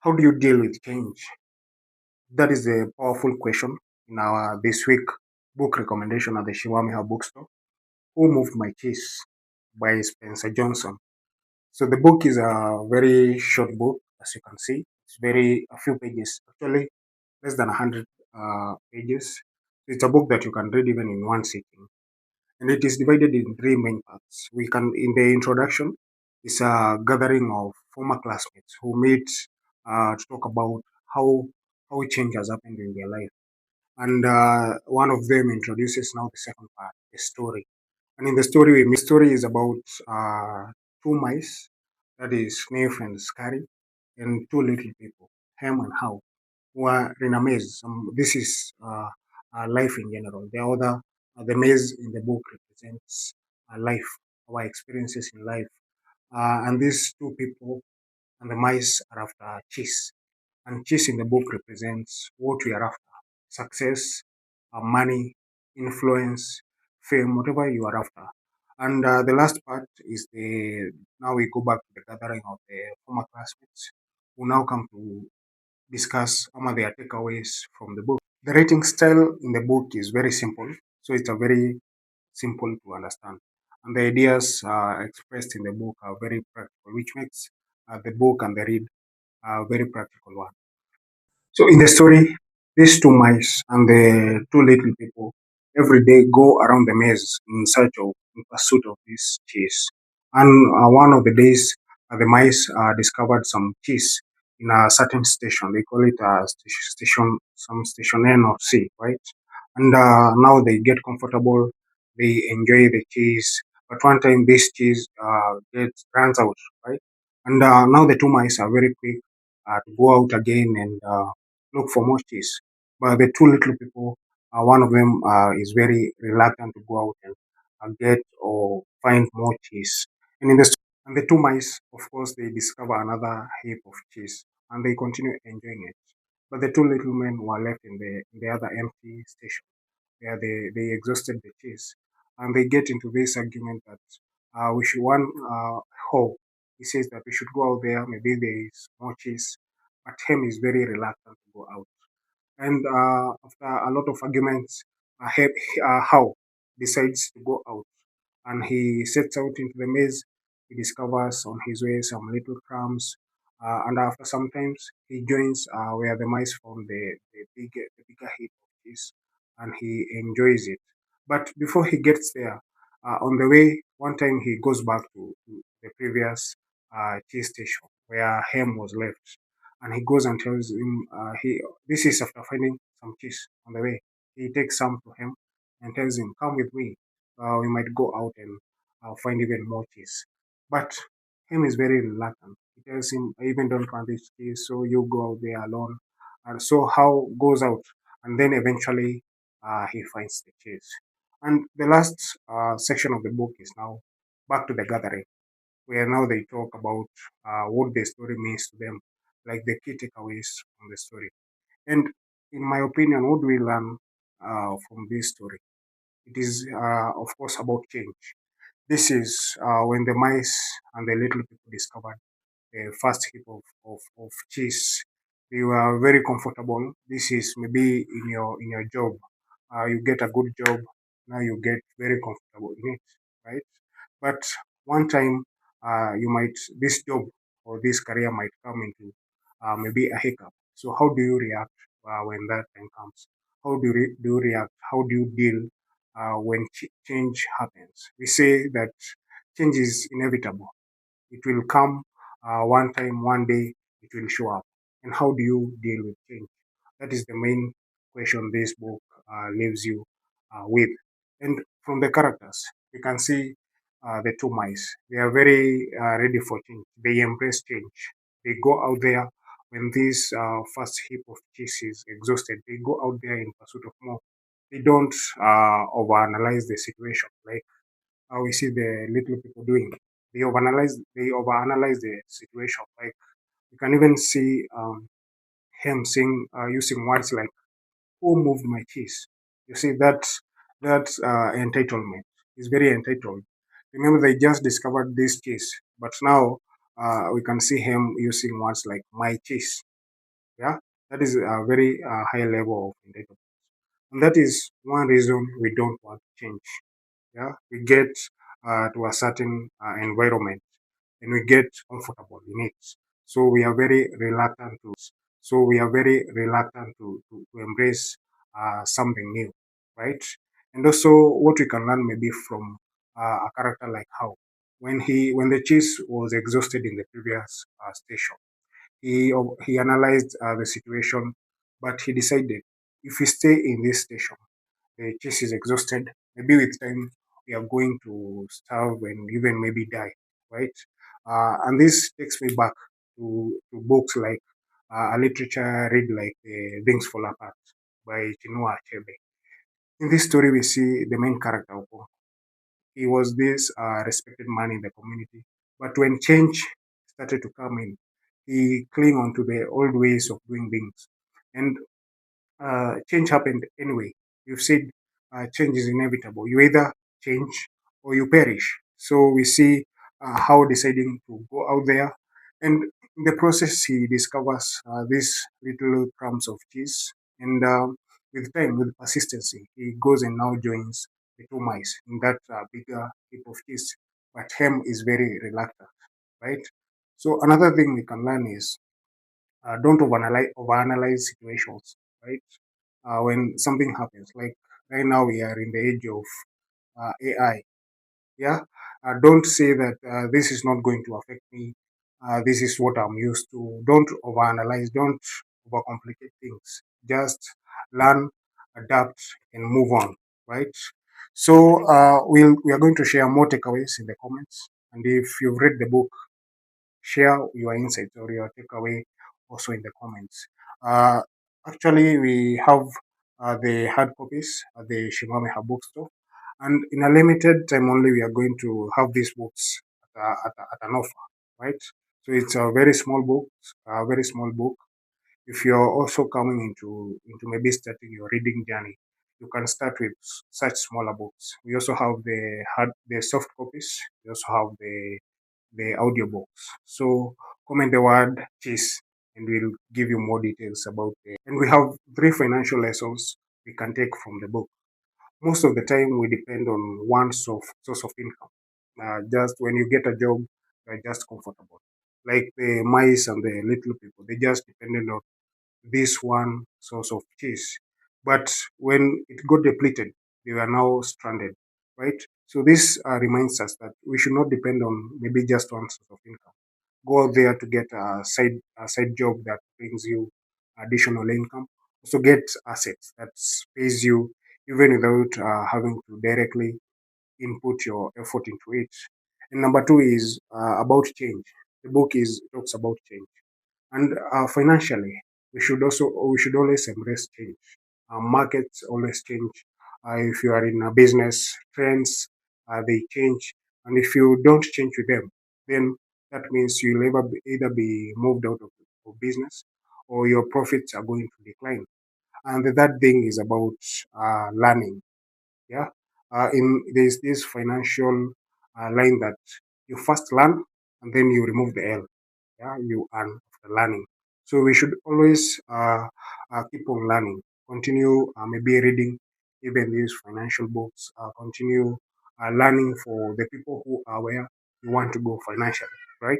How do you deal with change? That is a powerful question in our this week book recommendation at the Shiwamiha bookstore. Who Moved My Cheese by Spencer Johnson. So the book is a very short book, as you can see. It's very a few pages, actually less than 100 pages. It's a book that you can read even in one sitting, and it is divided in three main parts. We can, in the introduction, it's a gathering of former classmates who meet to talk about how how change has happened in their life, and one of them introduces now the second part, the story. And in the story is about two mice, that is Sniff and Scary, and two little people, Ham and How, who are in a maze. This is life in general. The maze in the book represents life, our experiences in life. And these two people and the mice are after cheese. And cheese in the book represents what we are after: success, money, influence, fame, whatever you are after. And the last part is the now we go back to the gathering of the former classmates who now come to discuss some of their takeaways from the book. The writing style in the book is very simple, so it's a very simple to understand. And the ideas expressed in the book are very practical, which makes the book and the read a very practical one. So in the story, these two mice and the two little people every day go around the maze in pursuit of this cheese. And one of the days, the mice discovered some cheese in a certain station. They call it a station, some station N or C, right? And now they get comfortable. They enjoy the cheese. But one time, this cheese gets runs out, right? And now the two mice are very quick to go out again and look for more cheese. But the two little people, one of them is very reluctant to go out and get or find more cheese. And and the two mice, of course, they discover another heap of cheese and they continue enjoying it. But the two little men were left in the other empty station where they exhausted the cheese. And they get into this argument that we should one hope. He says that we should go out there, maybe there is more cheese. But him is very reluctant to go out. And after a lot of arguments, How decides to go out and he sets out into the maze. He discovers on his way some little crumbs, and after some times he joins where the mice found the bigger heap of cheese, and he enjoys it. But before he gets there, on the way, one time he goes back to the previous cheese station where Ham was left, and he goes and tells him he this is after finding some cheese on the way. He takes some to him and tells him, "Come with me. We might go out and find even more cheese." But him is very reluctant. He tells him, "I even don't want this cheese, so you go out there alone." And so How goes out, and then eventually he finds the cheese. And the last section of the book is now back to the gathering, where now they talk about what the story means to them, like the key takeaways from the story. And in my opinion, what do we learn from this story? It is, of course, about change. This is when the mice and the little people discovered the first heap of cheese. They were very comfortable. This is maybe in your job. You get a good job. Now you get very comfortable in it, right? But one time, you might this job or this career might come into maybe a hiccup. So how do you react when that time comes? How do you react? How do you deal when change happens? We say that change is inevitable. It will come one time, one day, it will show up. And how do you deal with change? That is the main question this book leaves you with. And from the characters, you can see the two mice. They are very ready for change. They embrace change. They go out there when this first heap of cheese is exhausted. They go out there in pursuit of more. They don't overanalyze the situation like how we see the little people doing. They overanalyze the situation. Like you can even see him saying using words like "Who moved my cheese?" You see that entitlement. He's very entitled. Remember, they just discovered this cheese, but now we can see him using words like "my cheese." Yeah, that is a very high level of entitlement. And that is one reason we don't want change. Yeah, we get to a certain environment and we get comfortable in it. So we are very reluctant to. So we are very reluctant to embrace something new, right? And also, what we can learn maybe from a character like how when the cheese was exhausted in the previous station, he analyzed the situation, but he decided if we stay in this station, the chase is exhausted. Maybe with time we are going to starve and even maybe die, right? And this takes me back to books like a literature I read like Things Fall Apart by Chinua Achebe. In this story, we see the main character, Oko. He was this respected man in the community, but when change started to come in, he cling on to the old ways of doing things. And change happened anyway. You've said change is inevitable. You either change or you perish. So we see how deciding to go out there, and in the process, he discovers these little crumbs of cheese, and with time, with persistency, he goes and now joins the two mice in that bigger heap of cheese. But him is very reluctant, right? So another thing we can learn is don't overanalyze situations, right? When something happens, like right now we are in the age of AI, yeah. Don't say that this is not going to affect me. This is what I'm used to. Don't overanalyze. Don't overcomplicate things. Just learn, adapt, and move on, right? So we are going to share more takeaways in the comments. And if you've read the book, share your insights or your takeaway also in the comments. Uh, Actually, we have the hard copies at the Shimami bookstore, and in a limited time only, we are going to have these books at an offer, right? So it's a very small book, a very small book. If you're also coming into maybe starting your reading journey, you can start with such smaller books. We also have the soft copies. We also have the audiobooks. So comment the word cheese and we'll give you more details about it. And we have three financial lessons we can take from the book. Most of the time we depend on one source of income. Just when you get a job, you're just comfortable. Like the mice and the little people, they just depended on this one source of cheese. But when it got depleted, they were now stranded, right? So this reminds us that we should not depend on maybe just one source of income. Go out there to get a side job that brings you additional income. Also get assets that pays you even without having to directly input your effort into it. And number two is about change. The book is talks about change. And financially, we should always embrace change. Markets always change. If you are in a business, trends they change, and if you don't change with them, then that means you'll either be moved out of business or your profits are going to decline. And the third thing is about learning. Yeah, in there's this financial line that you first learn and then you remove the L. Yeah, you earn after learning. So we should always keep on learning, continue maybe reading even these financial books, continue learning for the people who are where you want to go financially, right?